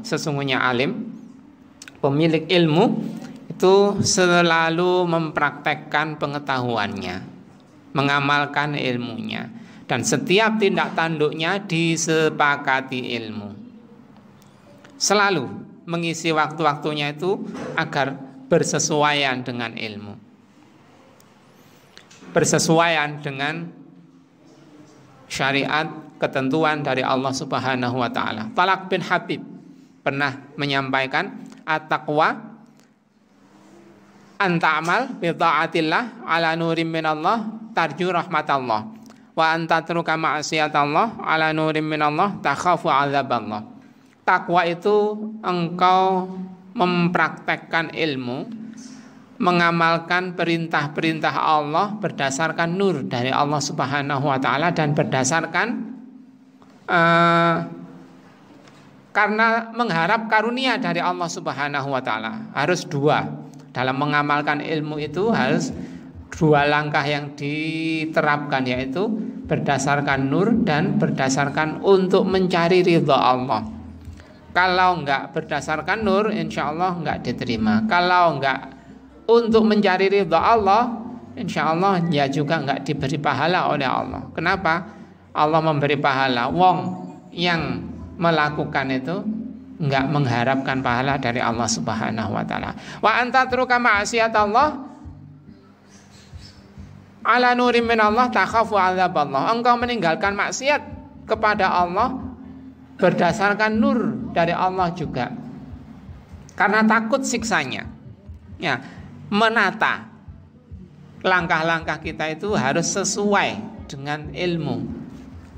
Sesungguhnya alim, pemilik ilmu itu selalu mempraktekkan pengetahuannya, mengamalkan ilmunya, dan setiap tindak tanduknya disepakati ilmu. Selalu mengisi waktu-waktunya itu agar bersesuaian dengan ilmu, bersesuaian dengan syariat, ketentuan dari Allah Subhanahu wa taala. Talak bin Habib pernah menyampaikan, at-taqwa anta'amal bi ta'atillah ala nurim minallah tarju rahmatallah wa antatruka ma'siyatallah ala nurim minallah takhafu azaballah. Takwa itu engkau mempraktekkan ilmu, mengamalkan perintah-perintah Allah berdasarkan nur dari Allah Subhanahu wa taala dan berdasarkan karena mengharap karunia dari Allah Subhanahu wa taala. Harus dua. Dalam mengamalkan ilmu itu harus dua langkah yang diterapkan, yaitu berdasarkan nur dan berdasarkan untuk mencari ridha Allah. Kalau enggak berdasarkan nur, insya Allah enggak diterima. Kalau enggak untuk mencari ridha Allah, insya Allah ya juga enggak diberi pahala oleh Allah. Kenapa? Allah memberi pahala. Wong yang melakukan itu enggak mengharapkan pahala dari Allah Subhanahu wa taala. Wa antatruka ma'siyatallah ala nurim minallah takhafu azaballah. Engkau meninggalkan maksiat kepada Allah berdasarkan nur dari Allah juga, karena takut siksanya. Ya, menata langkah-langkah kita itu harus sesuai dengan ilmu.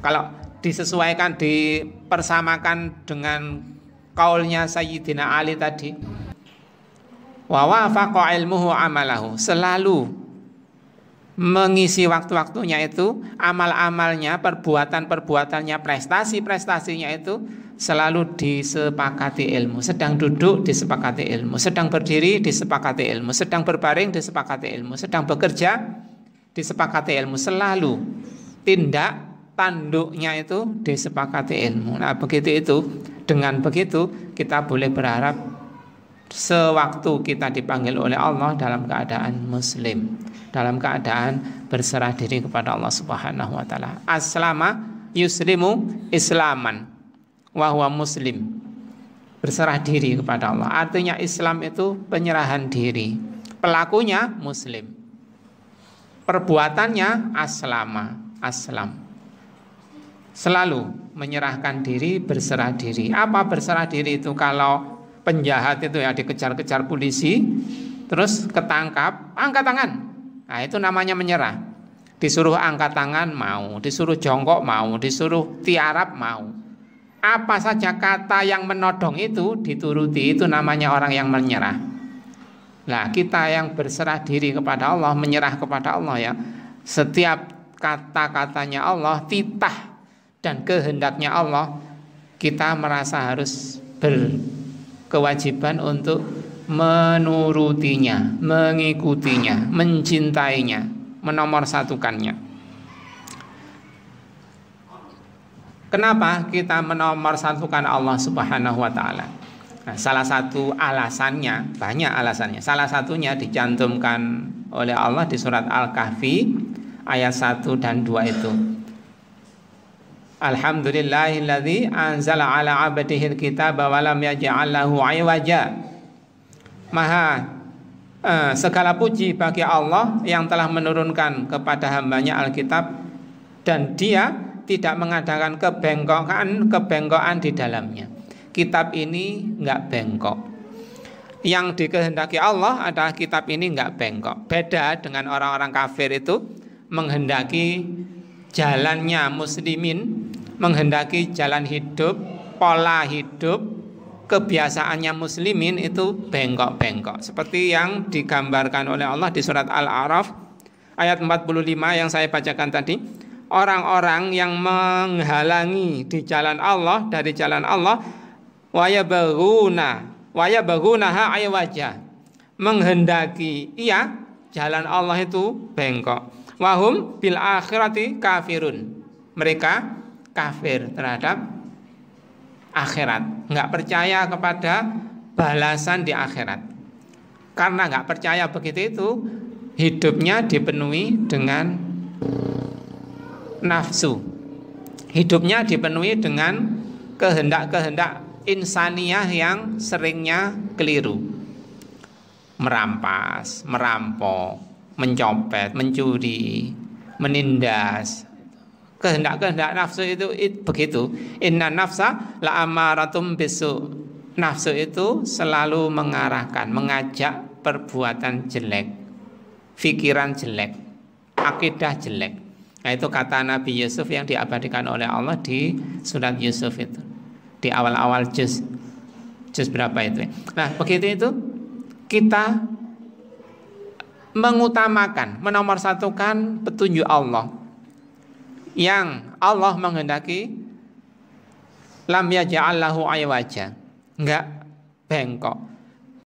Kalau disesuaikan, dipersamakan dengan kaulnya Sayyidina Ali tadi, wa wafaqa ilmuhu amalahu, selalu mengisi waktu-waktunya itu, amal-amalnya, perbuatan-perbuatannya, prestasi-prestasinya itu selalu disepakati ilmu. Sedang duduk disepakati ilmu, sedang berdiri disepakati ilmu, sedang berbaring disepakati ilmu, sedang bekerja disepakati ilmu. Selalu tindak tanduknya itu disepakati ilmu. Nah, begitu itu, dengan begitu kita boleh berharap sewaktu kita dipanggil oleh Allah dalam keadaan muslim, dalam keadaan berserah diri kepada Allah Subhanahu wa taala. Aslama yuslimu islaman wa huwa muslim. Berserah diri kepada Allah. Artinya Islam itu penyerahan diri. Pelakunya muslim. Perbuatannya aslam. Selalu menyerahkan diri, berserah diri. Apa berserah diri itu? Kalau penjahat itu ya dikejar-kejar polisi, terus ketangkap, angkat tangan. Nah, itu namanya menyerah. Disuruh angkat tangan mau, disuruh jongkok mau, disuruh tiarap mau. Apa saja kata yang menodong itu dituruti, itu namanya orang yang menyerah. Nah, kita yang berserah diri kepada Allah, menyerah kepada Allah ya. Setiap kata-katanya Allah, titah dan kehendaknya Allah, kita merasa harus berkewajiban untuk menurutinya, mengikutinya, mencintainya, menomorsatukannya. Kenapa kita menomorsatukan Allah Subhanahu wa taala? Nah, salah satu alasannya, banyak alasannya. Salah satunya dicantumkan oleh Allah di surat Al-Kahfi ayat 1 dan 2 itu. Alhamdulillahilladzi anzala ala 'abdihil kitaba wa lam yaj'al lahu 'iwaja. Maha segala puji bagi Allah yang telah menurunkan kepada hambanya Alkitab dan dia tidak mengadakan kebengkokan di dalamnya. Kitab ini enggak bengkok. Yang dikehendaki Allah adalah kitab ini enggak bengkok. Beda dengan orang-orang kafir itu menghendaki jalannya muslimin, menghendaki jalan hidup, pola hidup, kebiasaannya muslimin itu bengkok-bengkok. Seperti yang digambarkan oleh Allah di surat Al-A'raf ayat 45 yang saya bacakan tadi. Orang-orang yang menghalangi di jalan Allah, dari jalan Allah, wayabaghunaha aywaja, menghendaki jalan Allah itu bengkok. Wahum bil akhirati kafirun, mereka kafir terhadap akhirat, nggak percaya kepada balasan di akhirat. Karena nggak percaya begitu itu, hidupnya dipenuhi dengan nafsu. Hidupnya dipenuhi dengan kehendak-kehendak insaniah yang seringnya keliru. Merampas, merampok, mencopet, mencuri, menindas. Kehendak-kehendak nafsu itu begitu. Inna nafsa la amaratum bisu. Nafsu itu selalu mengarahkan, mengajak perbuatan jelek, pikiran jelek, akidah jelek. Nah, itu kata Nabi Yusuf yang diabadikan oleh Allah di surat Yusuf itu, di awal-awal juz berapa itu. Nah, begitu itu kita mengutamakan, menomorsatukan petunjuk Allah yang Allah menghendaki, lam yaj'al lahu iwaja, enggak bengkok,